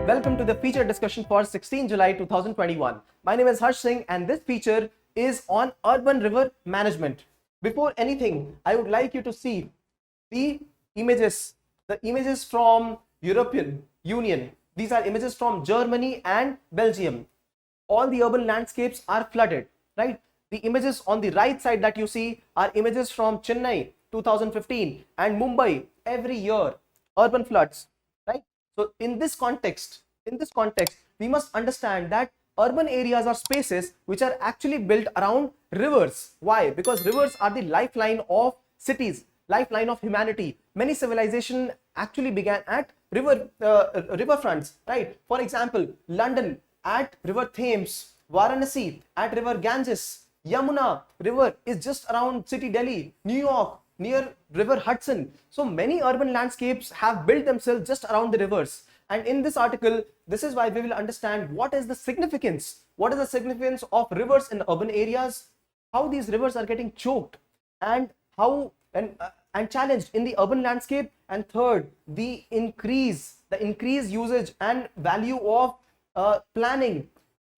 Welcome to the feature discussion for 16 July 2021. My name is Harsh Singh and this feature is on urban river management. Before anything, I would like you to see the images from European Union. These are images from Germany and Belgium. All the urban landscapes are flooded, right? The images on the right side that you see are images from Chennai 2015 and Mumbai every year, urban floods, right? So in this context, we must understand that urban areas are spaces which are actually built around rivers. Why? Because rivers are the lifeline of cities, lifeline of humanity. Many civilizations actually began at riverfronts, right? For example, London at River Thames, Varanasi at River Ganges, Yamuna River is just around city Delhi, New York near River Hudson. So many urban landscapes have built themselves just around the rivers. And in this article, this is why we will understand what is the significance of rivers in urban areas, how these rivers are getting choked, and how and challenged in the urban landscape, and third, the increased usage and value of planning,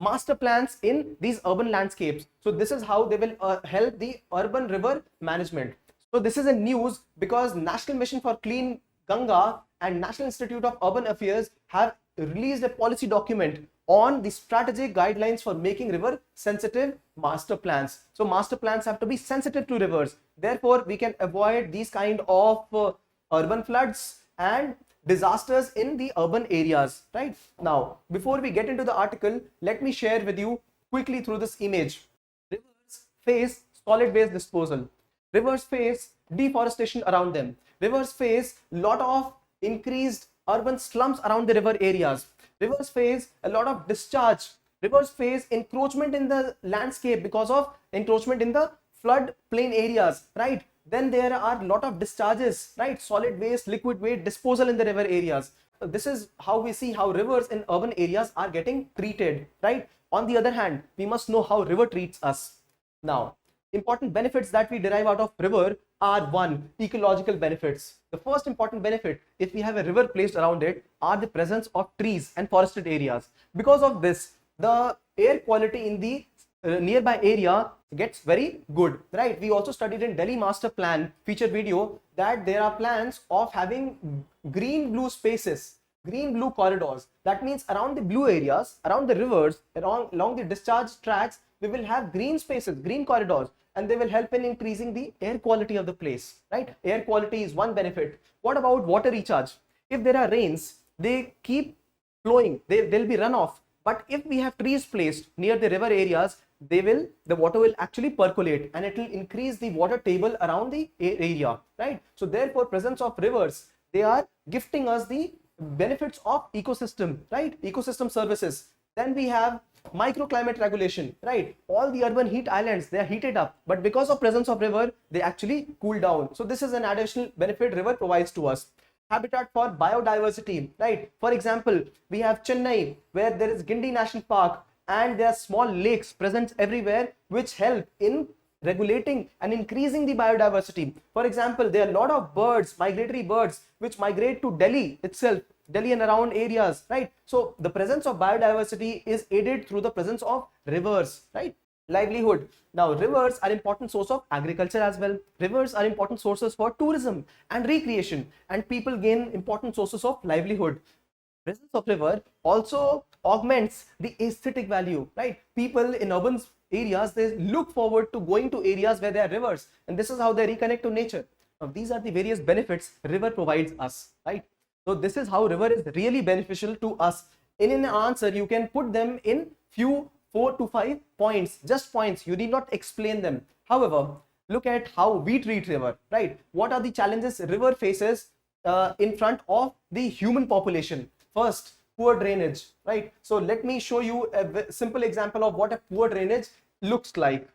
master plans in these urban landscapes. So this is how they will help the urban river management. So this is a news because National Mission for Clean Ganga and National Institute of Urban Affairs have released a policy document on the strategic guidelines for making river sensitive master plans. So master plans have to be sensitive to rivers. Therefore, we can avoid these kind of urban floods and disasters in the urban areas, right? Now, before we get into the article, let me share with you quickly through this image. Rivers face solid waste disposal. Rivers face deforestation around them. Rivers face a lot of increased urban slums around the river areas. Rivers face a lot of discharge. Rivers face encroachment in the landscape because of encroachment in the floodplain areas, right? Then there are a lot of discharges, right? Solid waste, liquid waste disposal in the river areas. This is how we see how rivers in urban areas are getting treated, right? On the other hand, we must know how river treats us. Now, important benefits that we derive out of river are: one, ecological benefits. The first important benefit, if we have a river placed around it, are the presence of trees and forested areas. Because of this, the air quality in the nearby area gets very good, right? We also studied in Delhi master plan feature video that there are plans of having green blue spaces, green blue corridors. That means around the blue areas, around the rivers, along the discharge tracks, we will have green spaces, green corridors, and they will help in increasing the air quality of the place, right? Air quality is one benefit. What about water recharge? If there are rains, they keep flowing, there'll be runoff. But if we have trees placed near the river areas, the water will actually percolate and it will increase the water table around the area, right? So therefore, presence of rivers, they are gifting us the benefits of ecosystem, right? Ecosystem services. Then we have microclimate regulation, right? All the urban heat islands, they are heated up, but because of presence of river, they actually cool down. So this is an additional benefit river provides to us. Habitat for biodiversity, right? For example, we have Chennai, where there is Gindi National Park, and there are small lakes present everywhere, which help in regulating and increasing the biodiversity. For example, there are a lot of birds, migratory birds, which migrate to Delhi itself, Delhi and around areas, right? So the presence of biodiversity is aided through the presence of rivers, right? Livelihood. Now, rivers are important source of agriculture as well. Rivers are important sources for tourism and recreation, and people gain important sources of livelihood. Presence of river also augments the aesthetic value, right? People in urban areas, they look forward to going to areas where there are rivers, and this is how they reconnect to nature. Now, these are the various benefits river provides us, right? So this is how river is really beneficial to us. In an answer, you can put them in few 4 to 5 points, just points. You need not explain them. However, look at how we treat river, right? What are the challenges river faces in front of the human population? First, poor drainage, right? So let me show you a simple example of what a poor drainage looks like.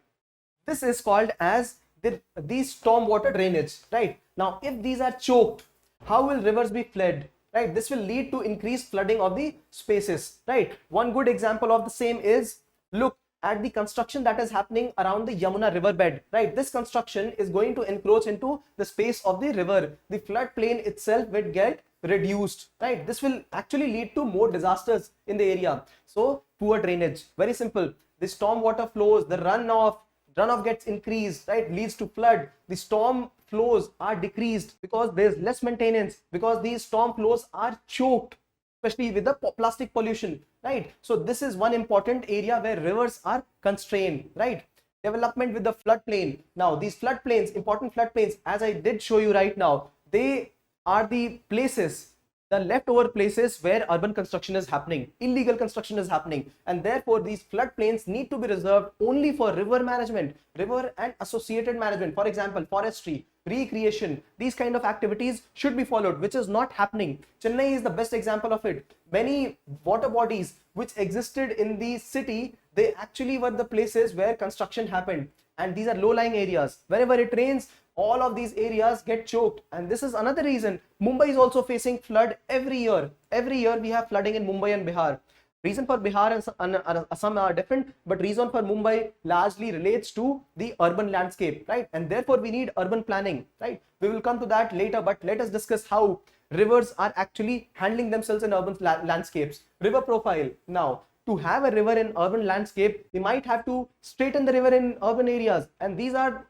This is called as the stormwater drainage, right? Now, if these are choked, how will rivers be flooded, right? This will lead to increased flooding of the spaces, right? One good example of the same is, look, at the construction that is happening around the Yamuna riverbed, right? This construction is going to encroach into the space of the river. The floodplain itself will get reduced, right? This will actually lead to more disasters in the area. So poor drainage, very simple. The storm water flows, the runoff gets increased, right? Leads to flood. The storm flows are decreased because there's less maintenance, because these storm flows are choked, especially with the plastic pollution, right? So this is one important area where rivers are constrained, right? Development with the floodplain. Now these floodplains, important floodplains, as I did show you right now, they are the places, the leftover places where urban construction is happening, illegal construction is happening, and therefore these floodplains need to be reserved only for river management, river and associated management. For example, forestry, recreation, these kind of activities should be followed, which is not happening. Chennai is the best example of it. Many water bodies which existed in the city, they actually were the places where construction happened, and these are low-lying areas. Whenever it rains, all of these areas get choked, and this is another reason Mumbai is also facing flood every year. Every year we have flooding in Mumbai and Bihar. Reason for Bihar and Assam are different, but reason for Mumbai largely relates to the urban landscape, right? And therefore we need urban planning, right? We will come to that later, but let us discuss how rivers are actually handling themselves in urban landscapes. River profile. Now, to have a river in urban landscape, we might have to straighten the river in urban areas, and these are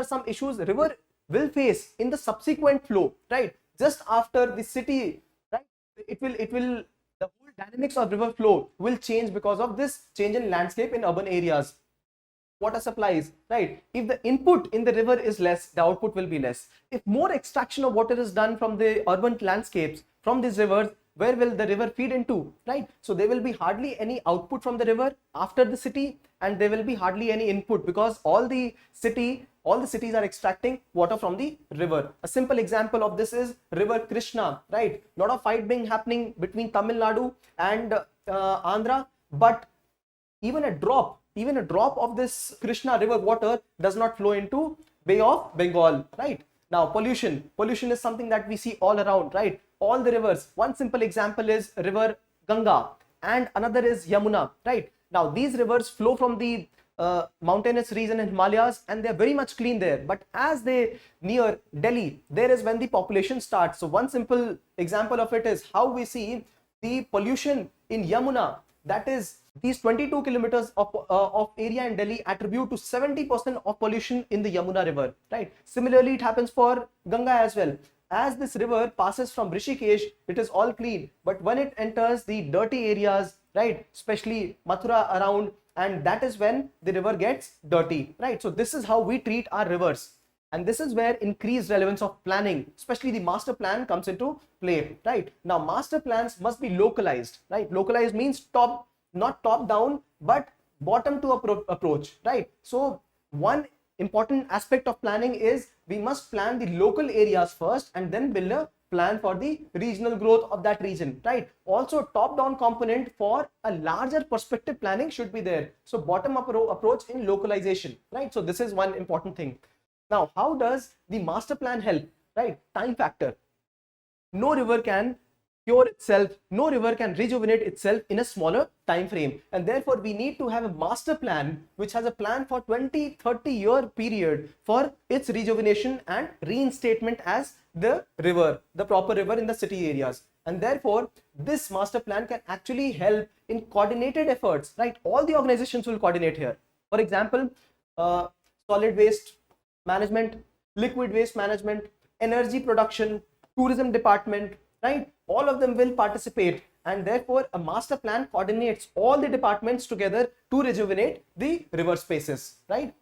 some issues river will face in the subsequent flow, right? Just after the city, right? It will the whole dynamics of river flow will change because of this change in landscape in urban areas. Water supplies, right? If the input in the river is less, the output will be less. If more extraction of water is done from the urban landscapes, from these rivers, where will the river feed into, right? So there will be hardly any output from the river after the city, and there will be hardly any input because all the cities are extracting water from the river. A simple example of this is river Krishna, right? Lot of fight being happening between Tamil Nadu and Andhra, but even a drop of this Krishna river water does not flow into Bay of Bengal, right? Now pollution is something that we see all around, right? All the rivers, one simple example is river Ganga and another is Yamuna, right? Now these rivers flow from the mountainous region in Himalayas, and they're very much clean there, but as they near Delhi, there is when the population starts. So one simple example of it is how we see the pollution in Yamuna, that is these 22 kilometers of area in Delhi attribute to 70% of pollution in the Yamuna river, right? Similarly, it happens for Ganga as well. As this river passes from Rishikesh, it is all clean, but when it enters the dirty areas, right, especially Mathura around, and that is when the river gets dirty, right? So this is how we treat our rivers, and this is where increased relevance of planning, especially the master plan, comes into play, right? Now master plans must be localized, right? Localized means not top down, but bottom to approach, right? So one important aspect of planning is we must plan the local areas first and then build a plan for the regional growth of that region, right? Also top down component for a larger perspective planning should be there. So bottom up approach in localization, right? So this is one important thing. Now how does the master plan help, right? Time factor. No river can cure itself, no river can rejuvenate itself in a smaller time frame, and therefore we need to have a master plan which has a plan for 20-30 year period for its rejuvenation and reinstatement as the river, the proper river in the city areas. And therefore this master plan can actually help in coordinated efforts, right? All the organizations will coordinate here. For example, solid waste management, liquid waste management, energy production, tourism department, right? All of them will participate, and therefore a master plan coordinates all the departments together to rejuvenate the river spaces, right?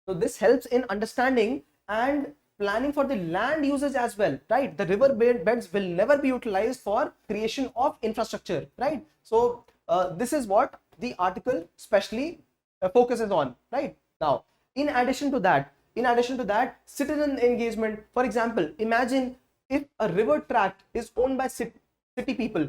So this helps in understanding and planning for the land usage as well, right? The river beds will never be utilized for creation of infrastructure, right? So this is what the article specially focuses on, right? Now in addition to that, citizen engagement. For example, imagine if a river tract is owned by city people,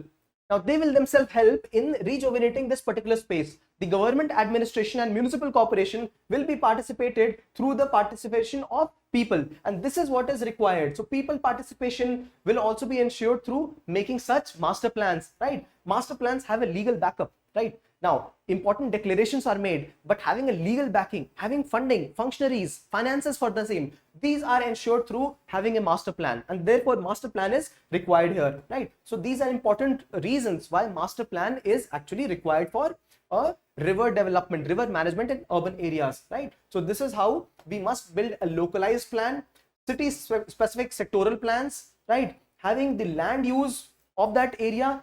now they will themselves help in rejuvenating this particular space. The government administration and municipal corporation will be participated through the participation of people, and this is what is required. So people participation will also be ensured through making such master plans, right? Master plans have a legal backup, right? Now, important declarations are made, but having a legal backing, having funding, functionaries, finances for the same, these are ensured through having a master plan, and therefore master plan is required here, right? So these are important reasons why master plan is actually required for a river development, river management in urban areas, right? So this is how we must build a localized plan, city specific sectoral plans, right? Having the land use of that area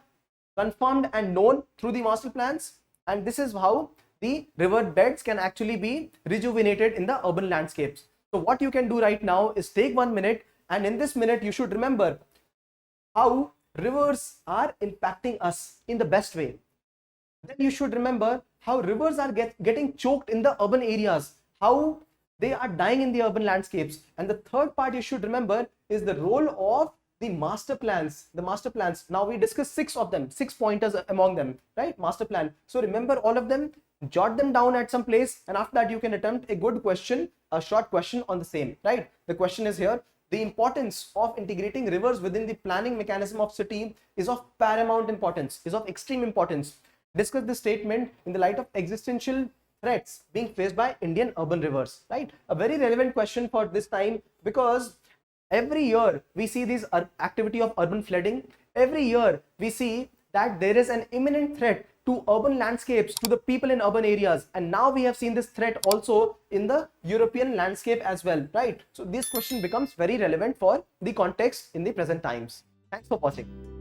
confirmed and known through the master plans, and this is how the river beds can actually be rejuvenated in the urban landscapes. So what you can do right now is take 1 minute, and in this minute you should remember how rivers are impacting us in the best way. Then you should remember how rivers are getting choked in the urban areas, how they are dying in the urban landscapes. And the third part you should remember is the role of the master plans. The master plans, now we discussed 6 of them, 6 pointers among them, right? Master plan. So remember all of them, jot them down at some place, and after that you can attempt a good question, a short question on the same, right? The question is here: the importance of integrating rivers within the planning mechanism of city is of paramount importance, is of extreme importance. Discuss this statement in the light of existential threats being faced by Indian urban rivers, right? A very relevant question for this time, because every year we see this activity of urban flooding. Every year we see that there is an imminent threat to urban landscapes, to the people in urban areas, and now we have seen this threat also in the European landscape as well, right? So this question becomes very relevant for the context in the present times. Thanks for watching.